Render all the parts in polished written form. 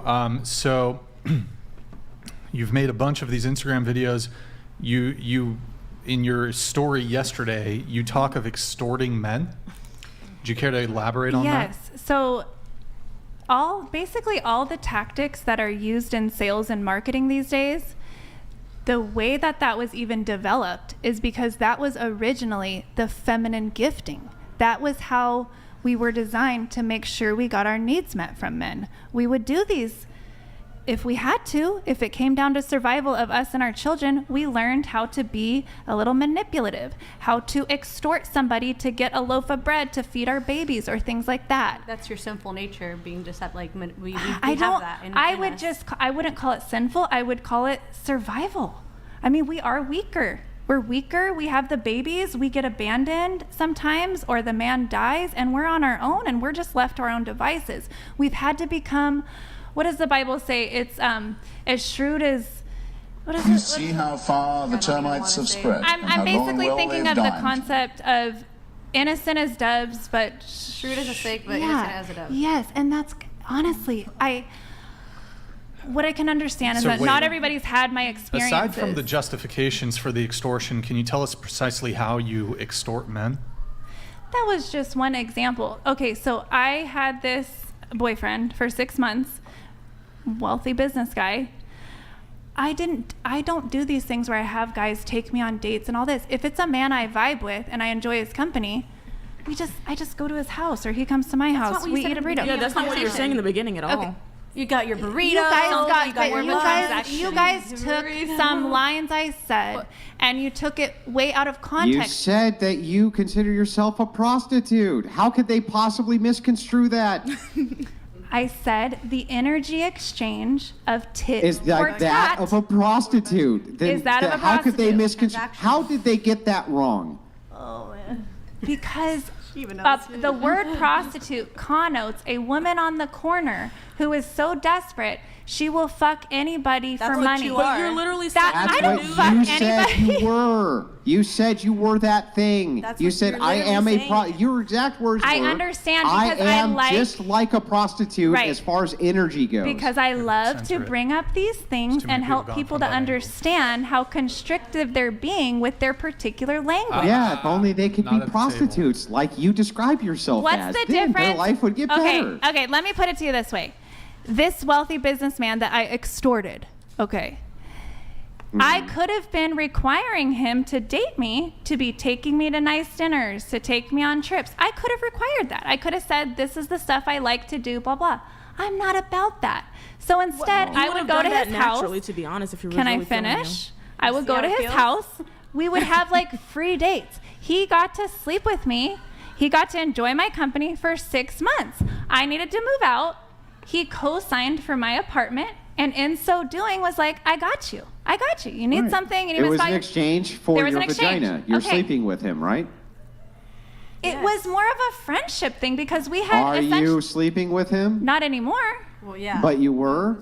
So you've made a bunch of these Instagram videos. You in your story yesterday, you talk of extorting men. Do you care to elaborate on that? Yes. So basically all the tactics that are used in sales and marketing these days, the way that was even developed is because that was originally the feminine gifting. That was how we were designed to make sure we got our needs met from men. We would do these if we had to. If it came down to survival of us and our children, we learned how to be a little manipulative, how to extort somebody to get a loaf of bread to feed our babies or things like that. That's your sinful nature being deceptive. Like we I have don't. that. I wouldn't call it sinful. I would call it survival. I mean, we are weaker. We're weaker. We have the babies. We get abandoned sometimes, or the man dies, and we're on our own, and we're just left to our own devices. We've had to become. What does the Bible say? It's as shrewd as. What is it? See how far the termites have spread. I'm basically thinking of the concept of innocent as doves, but shrewd as a snake, but innocent as a dove. Yes, and that's honestly, what I can understand is that not everybody's had my experiences. Aside from the justifications for the extortion, can you tell us precisely how you extort men? That was just one example. Okay, so I had this boyfriend for 6 months, wealthy business guy. I don't do these things where I have guys take me on dates and all this. If it's a man I vibe with and I enjoy his company, I just go to his house, or he comes to my house. We eat a burrito. Yeah, that's not what you were saying in the beginning at all. Okay. You got your burrito. You guys took some lines I said and you took it way out of context. You said that you consider yourself a prostitute. How could they possibly misconstrue that? I said the energy exchange of tits is like that of a prostitute. Is that of a prostitute? How could they misconstrue? How did they get that wrong? Oh man. Because the word prostitute connotes a woman on the corner who is so desperate she will fuck anybody for money. But you're literally saying I don't fuck anybody. You said you were that thing. You said I am a your exact words were. I understand because I am just like a prostitute as far as energy goes. Because I love to bring up these things and help people to understand how constrictive they're being with their particular language. Yeah, if only they could be prostitutes like you describe yourself as. What's the difference? Their life would get better. Okay, let me put it to you this way. This wealthy businessman that I extorted, I could have been requiring him to date me, to be taking me to nice dinners, to take me on trips. I could have required that. I could have said, this is the stuff I like to do, blah, blah. I'm not about that. So instead, I would go to his house. Naturally, to be honest, if you Can I finish? I would go to his house. We would have like free dates. He got to sleep with me. He got to enjoy my company for 6 months. I needed to move out. He co-signed for my apartment, and in so doing was like, I got you. You need something. And it was an exchange for your vagina. You're sleeping with him, right? It was more of a friendship thing because we had. Are you sleeping with him? Not anymore. Well, yeah. But you were?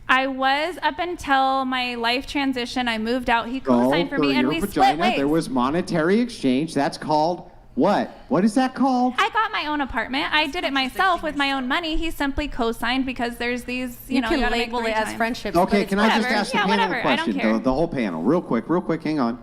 I was up until my life transition. I moved out. He co-signed for me, and we split ways. There was monetary exchange. That's called what? What is that called? I got my own apartment. I did it myself with my own money. He simply co-signed because there's these, you can label it as friendship. Okay, can I just ask the panel a question? The whole panel, real quick, hang on.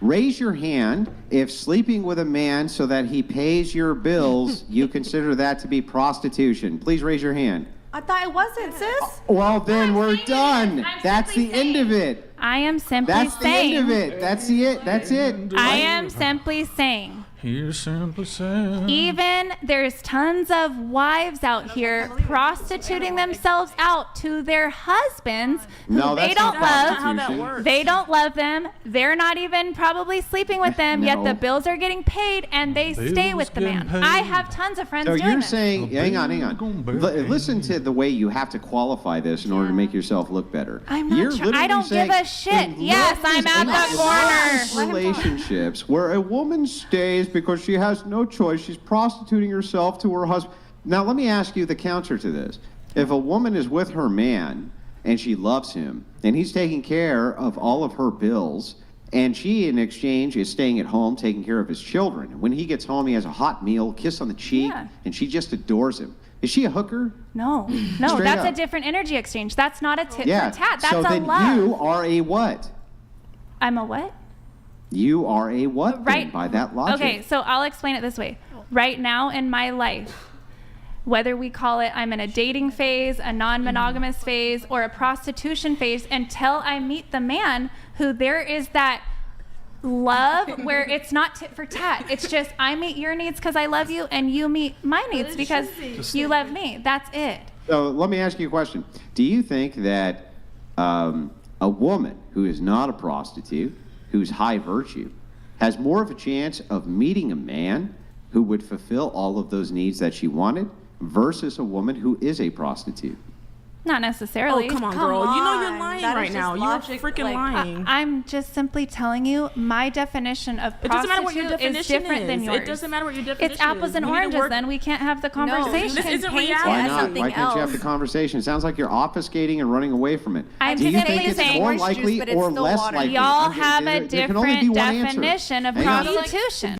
Raise your hand if sleeping with a man so that he pays your bills, you consider that to be prostitution. Please raise your hand. I thought it wasn't, sis. Well, then we're done. That's the end of it. I am simply saying. That's the end of it. That's it. I am simply saying. You're simply saying. Even there's tons of wives out here prostituting themselves out to their husbands who they don't love. They don't love them. They're not even probably sleeping with them, yet the bills are getting paid and they stay with the man. I have tons of friends doing this. So you're saying, hang on. Listen to the way you have to qualify this in order to make yourself look better. I'm not sure. I don't give a shit. Yes, I'm at the corner. Relationships where a woman stays because she has no choice. She's prostituting herself to her husband. Now, let me ask you the counter to this. If a woman is with her man and she loves him and he's taking care of all of her bills and she, in exchange, is staying at home taking care of his children. When he gets home, he has a hot meal, kiss on the cheek, and she just adores him. Is she a hooker? No, Straight that's a up. different energy exchange. That's not a tit Yeah. for tat. That's so a then love. you are a what? I'm a what? You are a what then, Right. by that logic? Okay, so I'll explain it this way. Right now in my life, whether we call it I'm in a dating phase, a non-monogamous phase, or a prostitution phase, until I meet the man who there is that love where it's not tit for tat. It's just I meet your needs because I love you, and you meet my needs because you love me. That's it. So let me ask you a question. Do you think that a woman who is not a prostitute, who's high virtue, has more of a chance of meeting a man who would fulfill all of those needs that she wanted versus a woman who is a prostitute? Not necessarily. Oh, come on, Come girl. You know you're on. lying That is right just now. logic, You're freaking like, lying. I'm just simply telling you my definition of It doesn't matter what your prostitute is definition different than is. yours. It doesn't matter what your definition It's apples is. and We need to oranges. work- Then we can't have the conversation. this isn't Paint it reality. Why as not? something Why can't you have else. the conversation? It sounds like you're obfuscating and running away from it. I'm Do you simply think it's saying more orange juice, likely but it's or still less water. likely? Y'all Okay, have a there can only be different one answer. definition of Hang on. prostitution.